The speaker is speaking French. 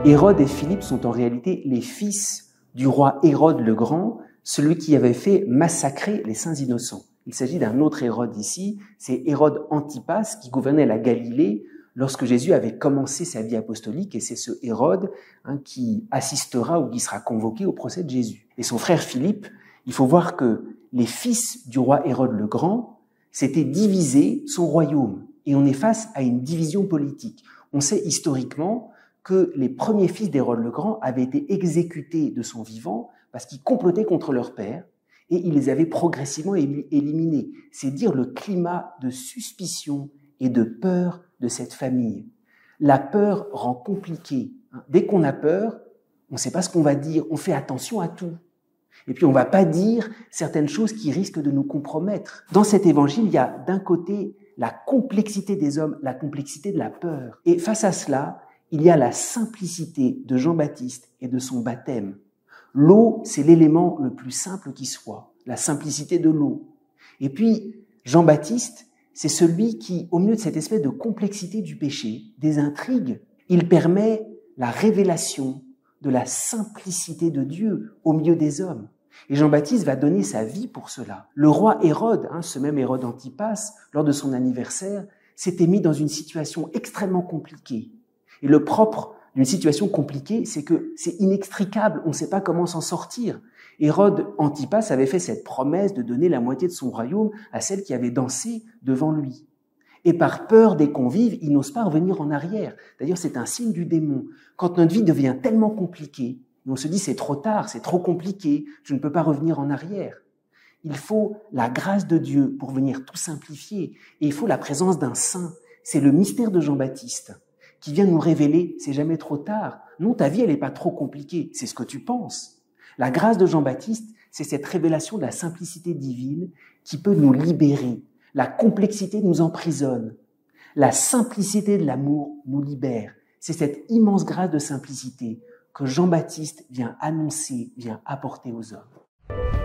Hérode et Philippe sont en réalité les fils du roi Hérode le Grand, celui qui avait fait massacrer les saints innocents. Il s'agit d'un autre Hérode ici, c'est Hérode Antipas qui gouvernait la Galilée lorsque Jésus avait commencé sa vie apostolique, et c'est ce Hérode qui assistera ou qui sera convoqué au procès de Jésus. Et son frère Philippe, il faut voir que les fils du roi Hérode le Grand s'étaient divisé son royaume, et on est face à une division politique. On sait historiquement que les premiers fils d'Hérode le Grand avaient été exécutés de son vivant parce qu'ils complotaient contre leur père, et il les avait progressivement éliminés. C'est dire le climat de suspicion et de peur de cette famille. La peur rend compliqué. Dès qu'on a peur, on ne sait pas ce qu'on va dire, on fait attention à tout. Et puis on ne va pas dire certaines choses qui risquent de nous compromettre. Dans cet évangile, il y a d'un côté la complexité des hommes, la complexité de la peur. Et face à cela, il y a la simplicité de Jean-Baptiste et de son baptême. L'eau, c'est l'élément le plus simple qui soit, la simplicité de l'eau. Et puis, Jean-Baptiste, c'est celui qui, au milieu de cette espèce de complexité du péché, des intrigues, il permet la révélation de la simplicité de Dieu au milieu des hommes. Et Jean-Baptiste va donner sa vie pour cela. Le roi Hérode, ce même Hérode Antipas, lors de son anniversaire, s'était mis dans une situation extrêmement compliquée. Et le propre d'une situation compliquée, c'est que c'est inextricable, on ne sait pas comment s'en sortir. Hérode Antipas avait fait cette promesse de donner la moitié de son royaume à celle qui avait dansé devant lui. Et par peur des convives, il n'ose pas revenir en arrière. D'ailleurs, c'est un signe du démon. Quand notre vie devient tellement compliquée, on se dit c'est trop tard, c'est trop compliqué, je ne peux pas revenir en arrière. Il faut la grâce de Dieu pour venir tout simplifier. Et il faut la présence d'un saint. C'est le mystère de Jean-Baptiste qui vient nous révéler, c'est jamais trop tard. Non, ta vie, elle n'est pas trop compliquée, c'est ce que tu penses. La grâce de Jean-Baptiste, c'est cette révélation de la simplicité divine qui peut nous libérer. La complexité nous emprisonne. La simplicité de l'amour nous libère. C'est cette immense grâce de simplicité que Jean-Baptiste vient annoncer, vient apporter aux hommes.